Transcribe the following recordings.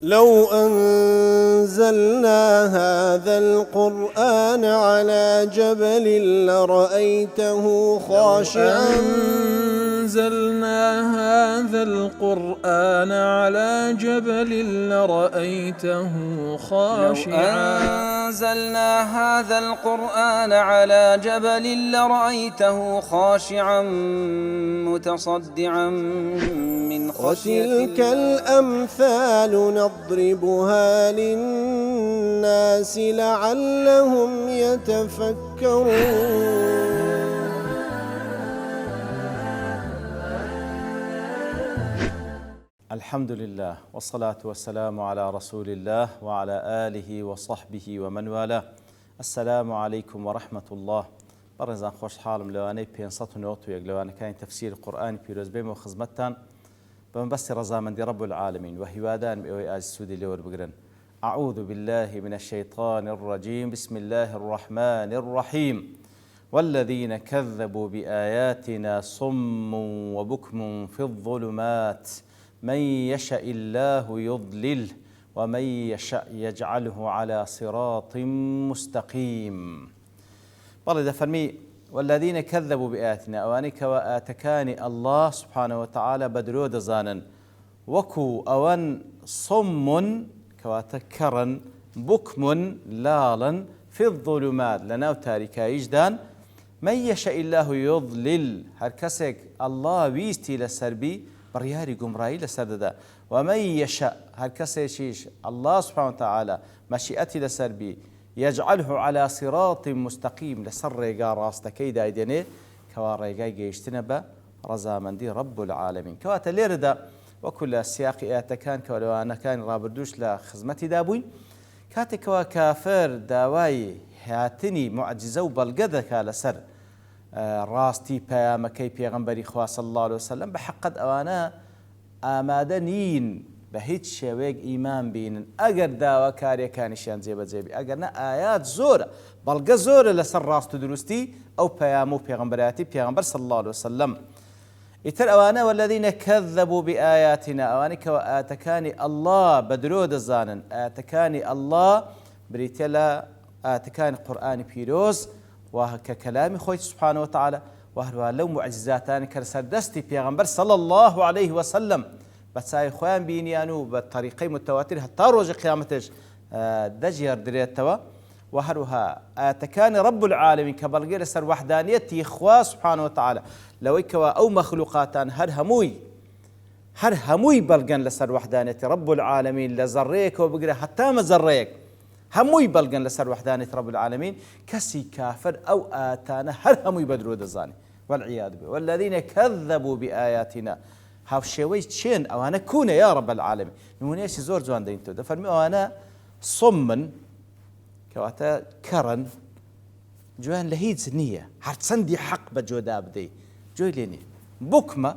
لو أنزلنا هذا القرآن على جبل لرأيته خاشعا أنزلنا هذا القرآن على جبل لرأيته خاشعا أنزلنا هذا القرآن على جبل لرأيته خاشعا متصدعا من خشية وتلك الأمثال نضربها للناس لعلهم يتفكرون. الحمد لله والصلاة والسلام على رسول الله وعلى آله وصحبه ومن والاه. السلام عليكم ورحمة الله. بەڕێزان خۆشحاڵم لەوانەی 591 لەوانەکانی تەفسیر قورئانی پیرۆز بێمەوە خزمەتتان بە مەبەستی ڕەزامەندی رب العالمین و هیوادان بەوەی ئازی سوودی لێوەربگرن. أعوذ بالله من الشيطان الرجيم بسم الله الرحمن الرحيم والذين كذبوا بآياتنا صم وبكم في الظلمات من يشأ الله يضلله ومن يشأ يجعله على صراط مستقيم. بەڵێ دەفەرمی والذين كذبوا بآياتنا ئەوانەی کەوا ئاەتەکانی الله سبحانه وتعالى بەدرۆ دەزانن وەکو ئەوەن صم کەواتە کەڕن بكم لاڵن في الظلمات لەناو تاریکاییشدان من يشأ الله يضلل هەر کەسێک الله ویستی لەسەربی بڕیاری گومڕایی لەسەر دەدا ومن يشأ هەر کەسێکیش الله سبحانه وتعالى مەشیئەتی لەسەربی يجعله على صراط مستقيم لسر ڕێگا ڕاستەکەی دایدێنێ کەوا ڕێگای گەیشتنە بە ڕەزامەندی رب العالمین. کەواتە لێرەدا وەکو لە سیاقی ئاەتەکان کە لەوانەکانی ڕابردووش لە خزمەتیدا بووین کاتێکەوە کافر داوای هاتنی معجزە و بەڵگە دەکا لەسەر ڕاستی پەیامەکەی پێغەمبەری خوا صلی الله عليه وسلم بە حەقەت ئەوانە ئامادە نین بە هیچ شێوەیەک ئیمان بینن ئەگەر داوا کارێکانیشیان جێبەجێبی ئەگەرنە ئايات زۆرە بەڵگە زۆرە لەسەر ڕاست و دروستی ئەو پەیام و پێغەمبەراتی پێغەمبەر صلی الله عليه وسلم. ئیتر ئەوانە والذین کەذبوا بآیاتنا ئەوانەی کەوە ئاەتەکانی الله بەدرۆ دەزانن ئاەتەکانی الله بریتە لە ئاەتەکانی قورئانی پیرۆز و کە کەلامی خۆی سبحانه وتعالى و هەروە لەو معجزاتانی کە لەسەر دەستی پێغەمبەر صلی الله عليه وسلم بەچای خۆیان بینیان و بە طریقەی متەواتر هەتا ڕۆژی قیامەتش دەجێڕدرێتەوە و هەروها ئاەتەکانی رب العالمین کە بەڵگەی لەسەر وەحدانیەتی خوا سبحانه وتعالى لەوەی کەوا ئەو مەخلوقاتان هەر هەمووی بەڵگەن لەسەر وەحدانیەتی رب العالمین لە زەڕەیەکەوە بگرە هەتا مەزەڕەیەک هەمووی بەڵگەن لەسەر وەحدانیەتی رب العالمین کەسی کافر ئەو ئاتانە هەر هەمووی بەدرۆ دەزانێ والعیاذ بالله. والذین کەذبوا بآیاتنا هاوشێوەی چێن ئەوانە کوونە یا رب العالمین. نمونەیەکی زۆر جوان دەینتەوە دەفەرمی ئەوانە صمن کەواتە کەڕن گوێیان لە هیچ نییە هەرچەندی حەق بە جۆدا بدەی گوێی لێ نییە بوکمە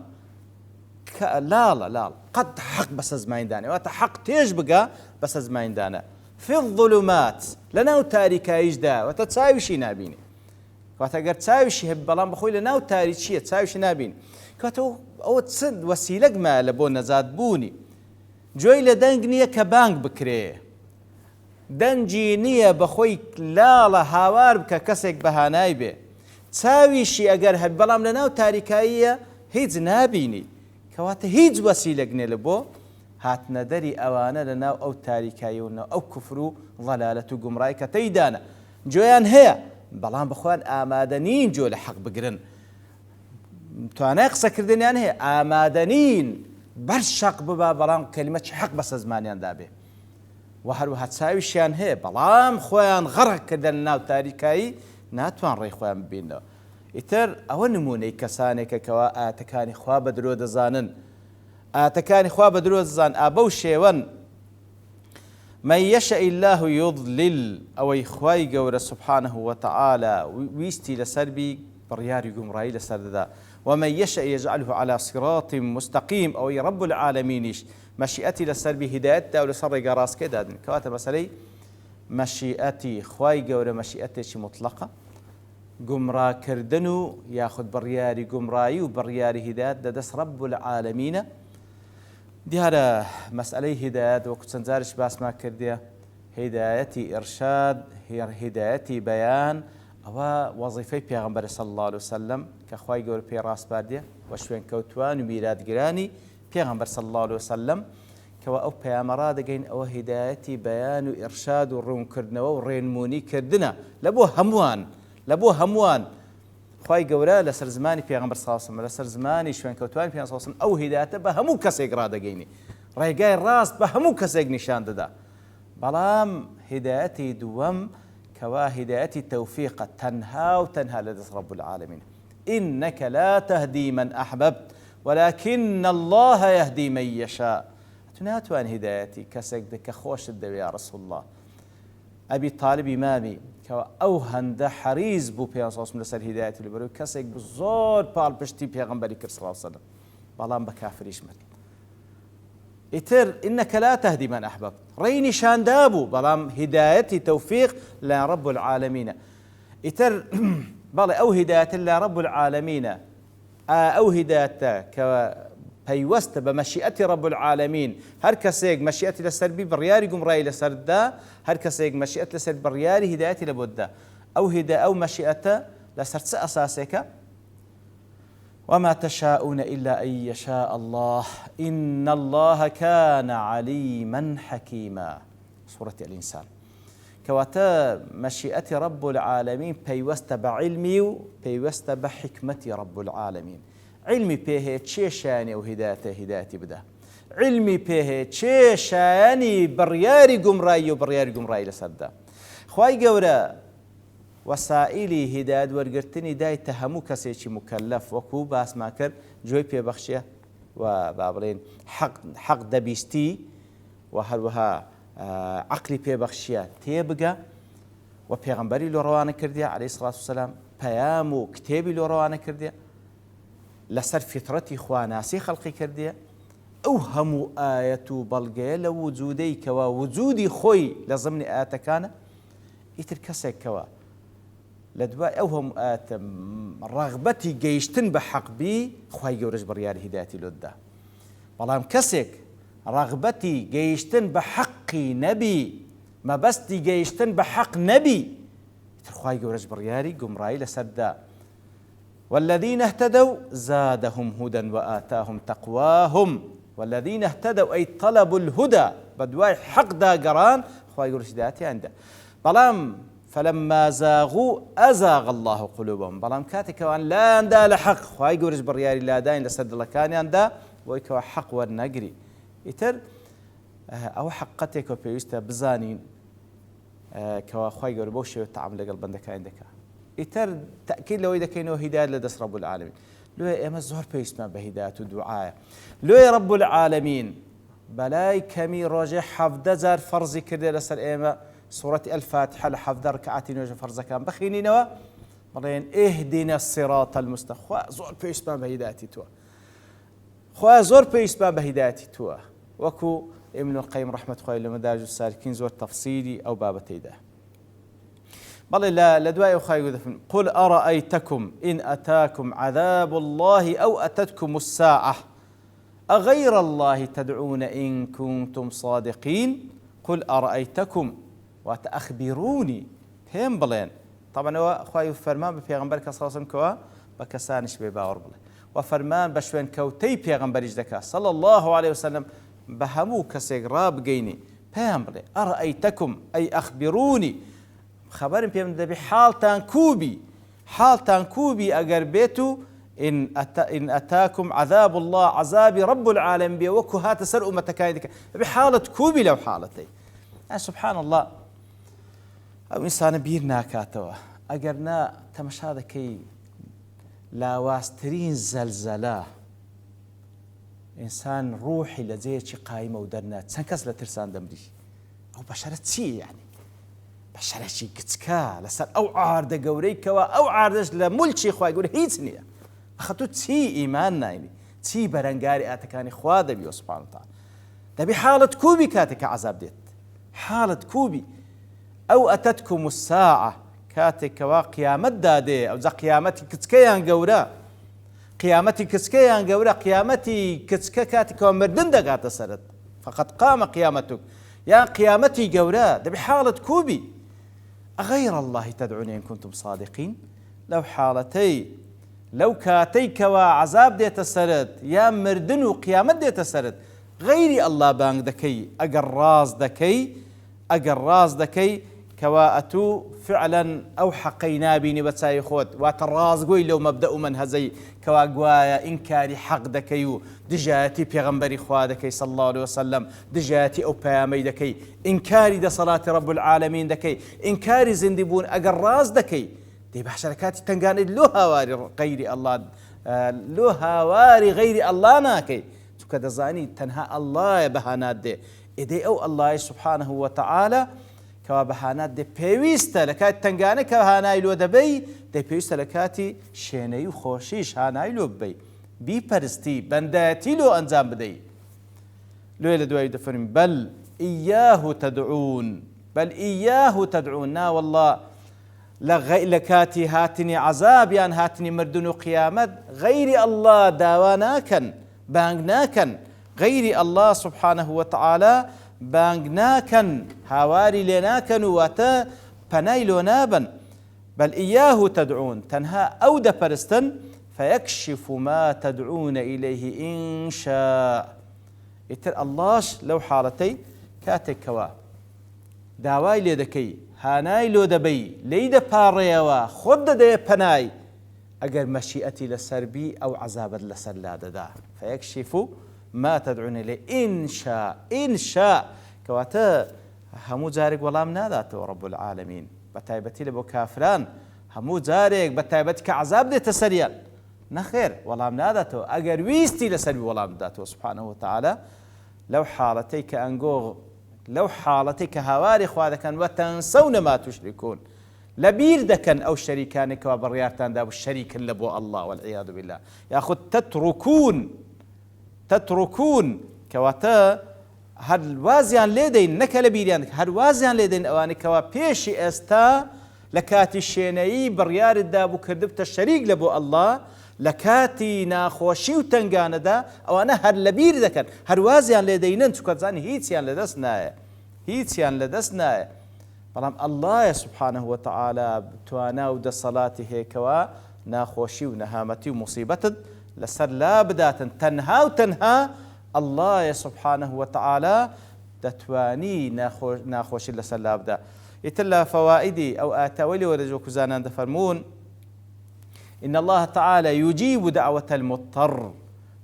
لاڵە قەت حەق بەسە زمایندانە واتە حەق تێژ بگا بەسە زمایندانە في الظلمات لەناو تاریکاییشدا واتە چاویشی نابینێ کەواتە ئەگەر چاویشی هەبێ بەڵام بەخۆی لەناو تاریچیە چاویشی نابین کەواتە ئەوە چەند وەسیلەکمە لە بۆ نەجات بوونی. گوێی لە دەنگ نییە کە بانگ بکرێ دەنگی نییە بەخۆی لاڵە هاوار بکە کەسێک بەهانای بێ چاویشی ئەگەر هەبێ بەڵام لەناو تاریکاییە هیچ نابینی کەواتە هیچ وەسیلەک نییە لە بۆ هاتنە دەری ئەوانە لەناو ئەو تاریکایی و ئەو کوفر و ضەلالەت و گومڕایی کە تێیدانە گوێیان هەیە بەڵام بەخۆیان ئامادە نین گوێ لە حەق بگرن توانای قسەکردنیان هەیە ئامادە نین بەر شەق ببا بەڵام کەلیمەی حەق بەسە زمانیاندا بێ و هەروەها چاویشیان هەیە بەڵام خۆیان غەڕق کردن ناو تاریکایی ناتوان ڕێی خۆیان ببینەوە. ئیتر ئەوە نمونەی کەسانێکە کەوا ئاەتەکانی خوا بەدرۆ دەزانن ئاەتەکانی خوا بەدرۆ دەزان ئابە و شێوەن من يشأ الله يضلل ئەوەی خوای گەورە سبحانه وتعالى ویستی لەسەربی بڕیاری گومڕایی لەسەر دەدا ومن يشأ يجعله على صراط مستقيم ئەوەی رب العالمینیش مەشیئەتی لەسەربی هیدایەتدا و لەسەر ڕێگا ڕاستکەی دادن کەواتە مەسەلەی مەشیئەتی خوای گەورە مەشیئەتێکی مطلقە گومڕاکردن و یاخود بڕیاری گومڕایی و بڕیاری هیدایەت دەدەست رب العالمینە دیارە مەسئلەی هیدایەت وەکو چەند جارش باسمان کردیە هیدایەتی ئیرشاد هیدایەتی بەیان ئەوە وەزیفەی پێغەمبەر صلی الله عليه وسلم کە خوای گەورە پێی ڕاستپاردیە و شوێن کەوتوان و میراتگرانی پێغەمبەر صلی الله عليه وسلم کەوا ئەو پەیامە ڕادەگەین ئەوە هیدایەتی بەیان و ئیرشاد و ڕوونکردنەوە و ڕێنمونی کردنە لە بۆ هەمووان خوای گەورە لەسەر زمانی پێغەمبەر صلی الله عليه وسلم لەسەر زمانی شوێن کەوتوانی پێغەمبەر صلی الله عليه وسلم ئەو هیدایەتە بە هەموو کەسێک ڕادەگەینی ڕێگای ڕاست بە هەموو کەسێک نیشان دەدا بەڵام هیدایەتی دووەم كوا هداية التوفيق تنها وتنها لدى رب العالمين إنك لا تهدي من أحببت ولكن الله يهدي من يشاء تناتوان هدايتي كسك دك خوش الدوي يا رسول الله أبي طالب إمامي كوا أوهن حريز بو بيان صوص من لسر هدايتي اللي برو كسك بزور بال بشتي بيغنبري كر صلى الله عليه وسلم بلان بكافر يشمل إتر إنك لا تهدي من أحببت ريني شان دابو بلام هدايتي توفيق لا رب العالمين إتر بالي أو هداية لا رب العالمين أو هداية كبيوست بمشيئة رب العالمين هر كسيق مشيئة لسربي برياري قم رأي لسردا هر كسيق مشيئة لسر برياري هدايتي لبدا أو هداية أو مشيئة لسرت أساسك وما تشاءون إلا أن يشاء الله إن الله كان عليما حكيما سورة الإنسان كواتا مشيئة رب العالمين بيوست بعلمي بيوست بحكمة رب العالمين علمي بيه تشيشاني وهدايتي بدا علمي بيه تشيشاني برياري قمراي لسردا خواي قورا وسائلی هدایت وەرگرتنی دایتە هەموو کەسێکی مکەلەف وەکو باسمان کرد گوێی پێبەخشیە و با بڵێن حەق دەبیستی و هەروەها عەقلی پێبەخشیە تێبگە و پێغەمبەری لۆ ڕەوانە کردیە عەلەیهی سەڵات وسەلام پەیام و کتێبی لۆ ڕەوانە کردیە لەسەر فیترەتی خواناسی خەڵقی کردیە ئەو هەموو ئایەت و بەڵگەیە لە وجودەی کەوا وجودی خۆی لە ضمنی ئاەتەکانە ئیتر کەسێکەوە لدواء أوهم رغبتي جيشتن بحق بي خوي جورج بريار هدايتي لده بلام كسك رغبتي جيشتن بحق نبي ما بس جيشتن بحق نبي خوي جورج برياري قمراي لسدا والذين اهتدوا زادهم هدى وآتاهم تقواهم والذين اهتدوا أي طلبوا الهدى بدواء حق دا قران خوي جورج هدايتي عنده بلام فلما زاغوا أزاغ الله قلوبهم بلام كاتك وان لا اندا لحق خواهي قورج برياري لا داين لسد لكان اندا ويكوا حق والنقري يتر او حقتك وبيوستا بزانين كوا خواهي قورج بوشي وتعامل لقلب عندك عندك يتر تأكيد لو إذا كانوا هداية لدس رب العالمين لو اما الزهر بيسمع بهداية ودعاء لو يا رب العالمين بلاي كمي رجح حفظ زار فرزي كده لسر اما سورة الفاتحة لحفظ ركعتين وجه فرز كان بخيني نوا مرين اهدنا الصراط المستقيم خوا زور بيسمع بهدايتي توا خوا زور بيسمع بهدايتي توا وكو ابن القيم رحمة الله لمدارج السالكين زور تفصيلي أو باب تيده بل لا لدواء خايو قل أرأيتكم إن أتاكم عذاب الله أو أتتكم الساعة أغير الله تدعون إن كنتم صادقين قل أرأيتكم وتأخبروني هم بلين طبعا هو خواهي فرمان ببيغمبرك صلى الله عليه وسلم كوا بكسانش بباور بلين وفرمان بشوين كوتي بيغمبريش دكا صلى الله عليه وسلم بهمو كسيق راب جيني بيغم بلين أرأيتكم أي أخبروني خبر بيغم دبي حال تانكوبي أقر بيتو إن أتاكم عذاب الله عذاب رب العالمين بيوكو هات سر أمتكايدك بحالة كوبي لو حالتي يعني سبحان الله أو إنسان بير ناكاتوا أجرنا تمش هذا كي لا واسترين زلزلة إنسان روحي لزيتش قايمة ودرنات سنكس لترسان دمري أو بشرة تسي يعني بشرة شي كتكا لسان أو عارضة قوريكوا أو عارضة لملشي خواهي يقول هي سنية أخذتو تسي إيماننا يعني تسي برنقاري آتكاني خواه بيو سبحانه وتعالى ده بحالة كوبي كاتك عذاب ديت حالة كوبي أو أتتكم الساعة كاتك وقيامت دادي أو زا قيامتك كتكيان قورا قیامەتی کچکەیان گەورە قیامەتی کچکە کاتێکەوە مردن دەگاتە سەرت فقط قامە قیامەتک یان قیامەتی گەورە دەبێ حاڵت کوبی ئەغەیڕ الله تدعون إن كنتم صادقين لەو حاڵەتەی لەو کاتەیکەوە عەزاب دێتە سەرت یان مردن و قیامەت دێتە سەرت غەیری ئەلله بانگ دەکەی ئەگەر ڕاز دەکەی کەوا ئەتوو فعلا ئەو حەقەی نابینی بە چاوی خۆت واتە ڕازگۆی لەو مەبدە و مەنهەجەی کەوا گوایە ئینکاری حەق دەکەی و دژایەتی پێغەمبەری خوا دەکەی صلی الله عليه وسلم دژایەتی ئەو پەیامەی دەکەی ئینکاری دەسەڵاتی رب العالمین دەکەی ئینکاری زیندی بوون ئەگەر ڕاز دەکەی دەی باشە لە کاتی تنگانیت لۆ هاواری غەیری ئەڵڵا لۆ هاواری غەیری ئەڵڵا ناکەی چونکە دەزانی تەنها ئەڵڵایە بەهانات دێ ئیدەی ئەو ئەڵڵای سوبحانه وتعالى کەوا بەهانات دێ پێویستە لە کاتی تنگانە کە هانای لۆ دەبەی دەی پێویستە لە کاتی شوێنەی و خۆشیش هانای لۆ ببەی بیپەرستی بەندایەتی لۆ ئەنجام بدەی لۆیە لە دوای دەفەرمی بەل ئیاه تدعون نا والله لە کاتی هاتنی عەزاب یان هاتنی مردن و قیامەت غەیری ئەڵڵا داوا ناکەن بانگ ناکەن غەیری ئەڵڵا سوبحانه وتعالى بانگ ناکەن هاواری لێ ناکەن و واتە پەنای لۆ نابن بەل ئیاه تدعون تەنها ئەو دەپەرستن فيكشف ما تدعون إليه إن شاء ئیتر ئەڵڵاش لەو حاڵەتەی کاتێکەوە داوای لێ دەکەی هانای لۆ دەبەی لێی دەپاڕێەوە خۆت دەدەیە پەنای ئەگەر مەشیئەتی لەسەربی ئەو عەزابت لەسەر لا دەدا فيكشف ما تدعون إليه إن شاء کەواتە هەموو جارێک وەڵام ناداتەوە رب العالمین بە تایبەتی لە بۆ کافران هەموو جارێک بە تایبەتی کە عەزاب دێتە سەریان نەخێر وەڵام ناداتەوە ئەگەر ویستی لەسەروی وەڵام داتەوە سوبحانه وتعالى لەو حاڵەتەی کە ئەنگۆ لەو حاڵەتەی کە هاواری خوا دەکەن وەتەنسەون ما تشركون لەبیر دەکەن ئەو شەریکانێکەوە بڕیارتاندا بوو شەریکن لە بۆ ئەڵڵا والعیاذ بالله یاخود تتركون کەواتە هەر وازیان لێ دەین نەکە لە بیریان هەر وازیان لێ دەین ئەوانەی کەوا پێشی ئێستا لە کاتی شوێنەیی بڕیارتدا بوو کردبتە شەریک لە بۆ ئەڵڵا لە کاتی ناخۆشی و تنگانەدا ئەوانە هەر لەبیر دەکەن هەر وازیان لێ دەینن چونکە زانی هیچیان لەدەست نایە بەڵام ئەڵڵایە سوبحانه وتعالى توانا و دەسەڵاتی هەیەکەوە ناخۆشی و نەهامەتی و موسیبەتت لەسەر لا بداتن تەنها و تەنها ئەڵڵایە سوبحانه وتعالى دەتوانی ناخۆشی لەسەر لا بدا ئیتر لە فەوائیدی ئەو ئاتاوەی لێوە دەجۆ کوزانان دەفەرمون إن الله تعالى يجيب دعوة المضطر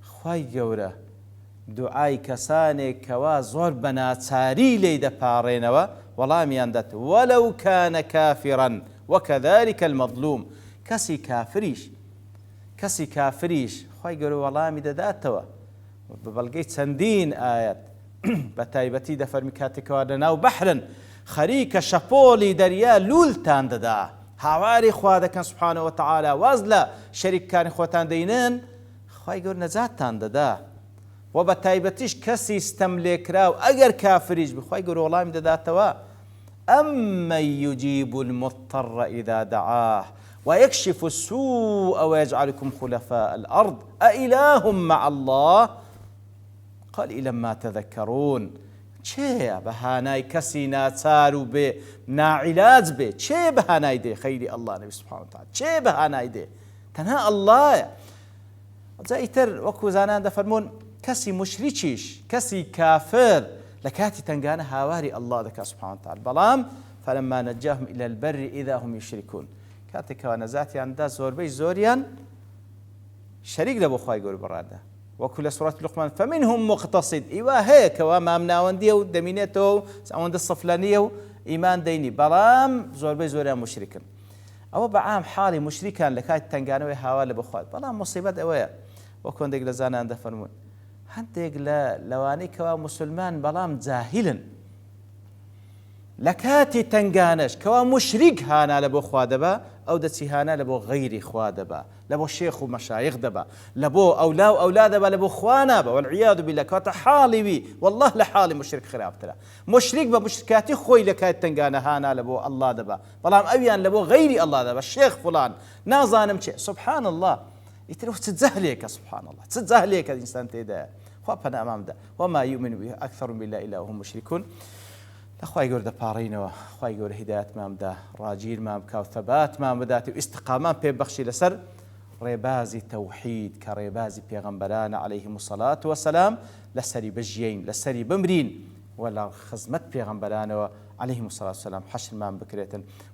خوای گەورە دوعای کەسانێک کەوا زۆر بەناچاری لێی دەپاڕێنەوە وەڵامیان دەت وەلەو کانە کافرا وكذلك المظلوم کەسی کافریش خوای گەورە وەڵامی دەداتەوە بە بەڵگەی چەندین ئایەت بە تایبەتی دەفەرمی کاتێکەوە لەناو بەحرن خەریکە شەپۆلی دەریا لولتان دەدا هاواری خوا دەکەن سوبحانه وتعالى واز لە شەریکەکانی خۆتان دەینن خوای گەورە نەجاتتان دەدا و بە تایبەتیش کەسی ستەم لێکراو ئەگەر کافریش بی خوای گەورە وەڵامی دەداتەوە أمن يجيب المضطر إذا دعاه ويكشف السوء ويجعلكم خلفاء الأرض أإله مع الله قليلا ما تذكرون چێ بەهانای کەسی ناچار و بێ ناعیلاج بێ چێ بەهانای دێ خەیری ئەڵڵا نەبی سوبحانه وتعالى چێ بەهانای دێ تەنها ئەڵڵایە جا ئیتر وەکو زانان دەفەرمون کەسی مشریکیش کەسی کافر لە کاتی تنگانە هاواری ئەڵڵا دەکات سوبحانه وتعالى بەڵام فلما نجاهم إلى البر إذا هم يشركون کاتێکەوە نەجاتیاندا زۆربەی زۆریان شەریک لە بۆ خوای گەورە بڕادا وەکو لە سوورەتی لوقمان فمنهم مقتصد ئیوا هەیە کەوا مامناوەندیە و دەمینێتەوە و ئەوەندە سەفلەنیە و ئیمان دەینی بەڵام زۆربەی زۆریان مشریکن ئەوە بەعام حاڵی مشریکان لە کاتی تنگانەوەی هاوا لە بۆ خوا بەڵام مصیبەت ئەوەیە وەکو هەندێک لە زانان دەفەرمون هەندێک لەوانەی کەوا مسلمان بەڵام جاهلن لە کاتی تنگانەش کەوا مشریک هانا لە بۆ خوا دەبا ئەو دەچی هانا لە بۆ غەیری خوا دەبا لە بۆ شێخ و مەشایخ دەبا لە بۆ ئەولا و ئەولا دەبا لە بۆ خوا نابە والعیاذ بالله کەواتە حاڵی وی والله لە حاڵی مشرک خراپترە مشریک بە مشرکاتی خۆی لە کاتی تنگانە هانا لە بۆ ئەڵڵا دەبا بەڵام ئەویان لە بۆ غەیری ئەڵڵا دەبا شێخ فڵان نازانم چێ سبحان الله يتلو تتزهليك سبحان الله تتزهليك الإنسان تيدا خوابنا أمام ده وما يؤمن به أكثر بالله إلا وهم مشركون لأخوة يقول ده بارينو أخوة يقول هداية مام ده راجيل مام كاو ثبات مام بداتي واستقامة بيبخشي لسر ريبازي توحيد كريبازي بيغمبران عليهم الصلاة والسلام لسري بجيين لسري بمرين ولا خزمت بيغمبران عليهم الصلاة والسلام حشر مام بكرية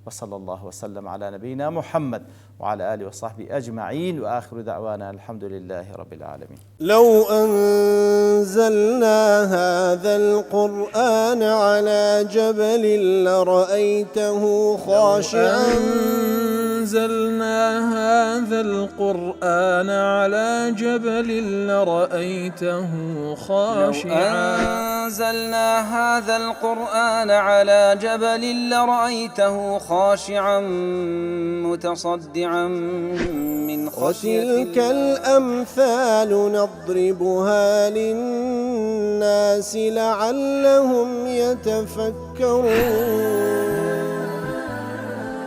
وصلى الله وسلم على نبينا محمد وعلى آله وصحبه أجمعين وآخر دعوانا الحمد لله رب العالمين. لو أنزلنا هذا القرآن على جبل لرأيته خاشعا أنزلنا هذا القرآن على جبل لرأيته خاشعا أنزلنا هذا القرآن على جبل لرأيته خاشعا متصدعا من خشية وتلك الأمثال نضربها للناس لعلهم يتفكرون